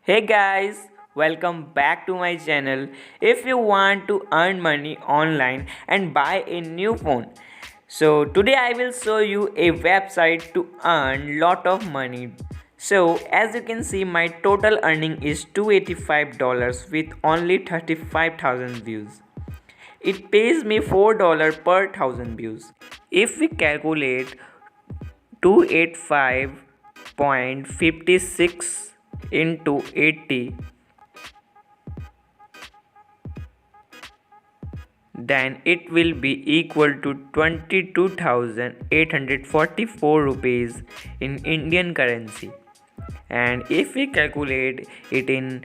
Hey guys, welcome back to my channel. If you want to earn money online and buy a new phone, so today I will show you a website to earn lot of money. So as you can see, my total earning is $285 with only 35,000 views. It pays me $4 per 1,000 views. If we calculate 285.56 into 80, then it will be equal to 22,844 rupees in Indian currency. And if we calculate it in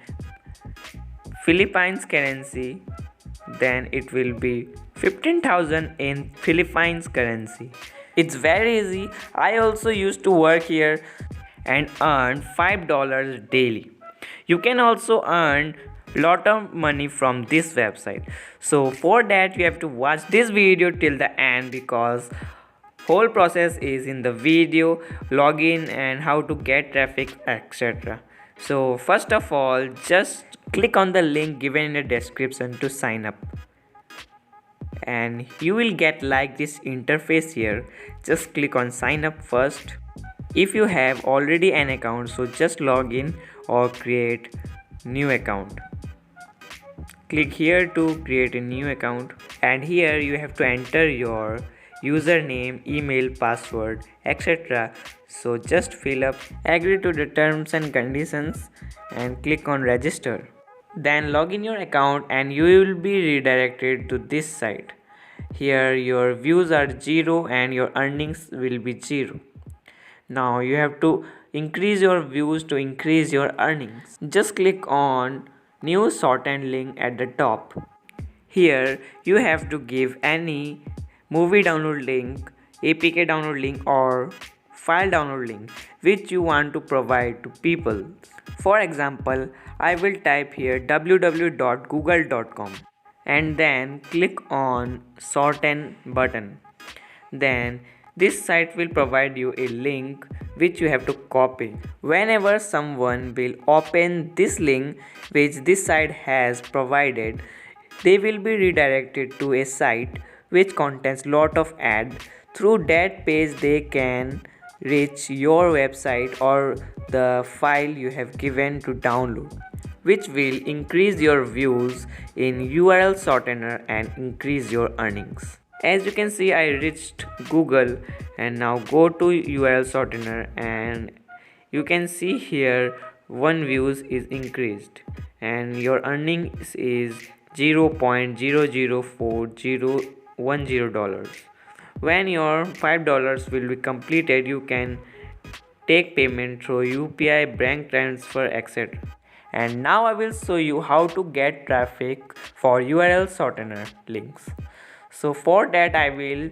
Philippines currency, then it will be 15,000 in Philippines currency. It's very easy. I also used to work here and earn $5 daily. You can also earn lot of money from this website. So for that you have to watch this video till the end because whole process is in the video, login and how to get traffic, etc. So first of all, just click on the link given in the description to sign up, and you will get like this interface here. Just click on sign up first. If you have already an account, so just log in or create new account. Click here to create a new account, and here you have to enter your username, email, password, etc. So just fill up, agree to the terms and conditions and click on register. Then log in your account and you will be redirected to this site. Here your views are 0 and your earnings will be 0. Now you have to increase your views to increase your earnings. Just click on new shortened link at the top. Here you have to give any movie download link, APK download link or file download link which you want to provide to people. For example, I will type here www.google.com and then click on shorten button. Then this site will provide you a link which you have to copy. Whenever someone will open this link which this site has provided, they will be redirected to a site which contains lot of ads. Through that page they can reach your website or the file you have given to download, which will increase your views in URL Shortener and increase your earnings. As you can see, I reached Google and now go to URL Shortener, and you can see here one views is increased and your earnings is $0.004010. When your $5 will be completed, you can take payment through UPI, bank transfer, etc. And now I will show you how to get traffic for URL Shortener links. So for that I will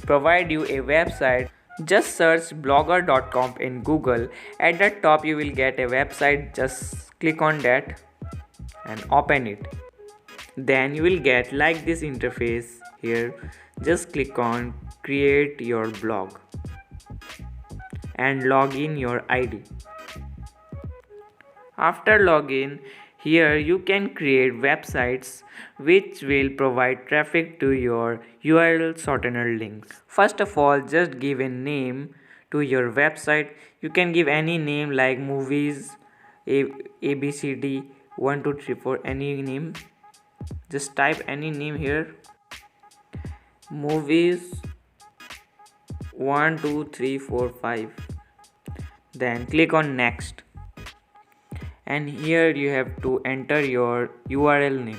provide you a website. Just search blogger.com in Google. At the top you will get a website. Just click on that and open it. Then you will get like this interface here. Just click on create your blog and log in your ID. After login, here you can create websites which will provide traffic to your URL Shortener links. First of all, just give a name to your website. You can give any name like movies, ABCD, 1, 2, 3, 4, any name. Just type any name here. Movies 1, 2, 3, 4, 5. Then click on next. And here you have to enter your URL name.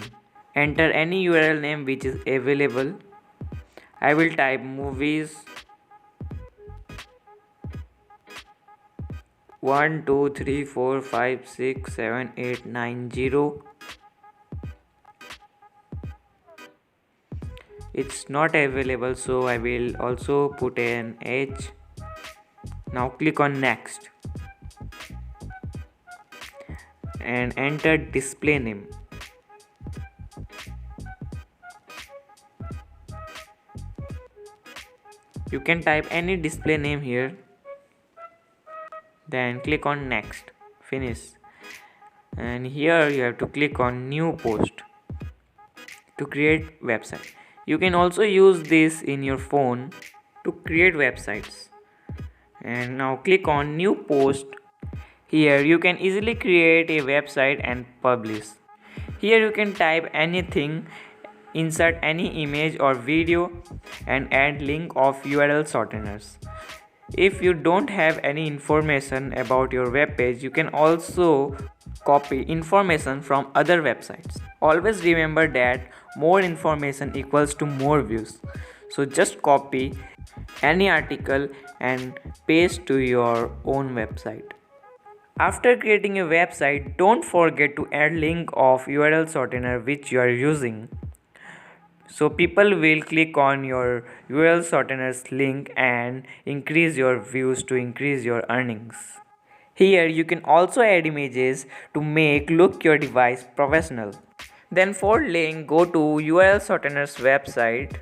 Enter any URL name which is available. I will type movies 1, 2, 3, 4, 5, 6, 7, 8, 9, 0. It's not available, so I will also put an H. Now click on next and enter display name. You can type any display name here. Then click on next. Finish. and here you have to click on new post to create website. You can also use this in your phone to create websites. And now click on new post. Here you can easily create a website and publish. Here you can type anything, insert any image or video, and add link of URL shorteners. If you don't have any information about your web page, you can also copy information from other websites. Always remember that more information equals to more views. So just copy any article and paste to your own website. After creating a website, don't forget to add link of URL shortener which you are using. So people will click on your URL shortener's link and increase your views to increase your earnings. Here you can also add images to make look your device professional. Then for link, go to URL shortener's website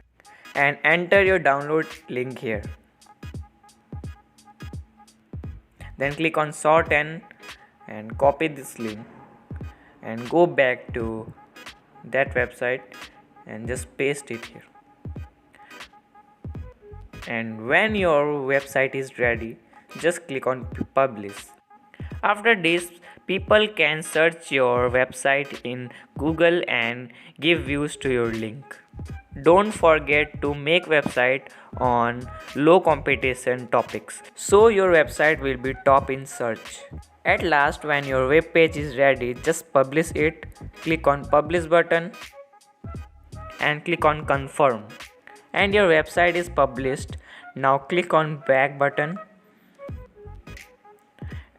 and enter your download link here. Then click on shorten and copy this link and go back to that website and just paste it here. And when your website is ready, just click on publish. After this, people can search your website in Google and give views to your link. Don't forget to make website on low competition topics so your website will be top in search. At last, when your web page is ready, just publish it. Click on publish button and click on confirm, and your website is published. Now click on back button,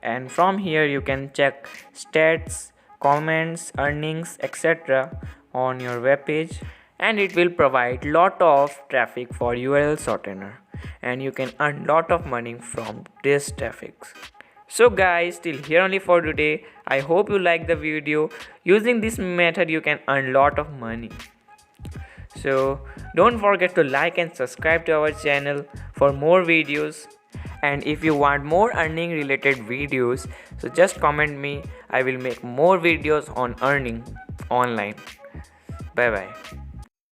and from here you can check stats, comments, earnings, etc. on your web page, and it will provide lot of traffic for URL shortener, and you can earn lot of money from this traffic. So guys, till here only for today. I hope you like the video. Using this method you can earn lot of money. So don't forget to like and subscribe to our channel for more videos. And if you want more earning related videos, so just comment me. I will make more videos on earning online. Bye bye.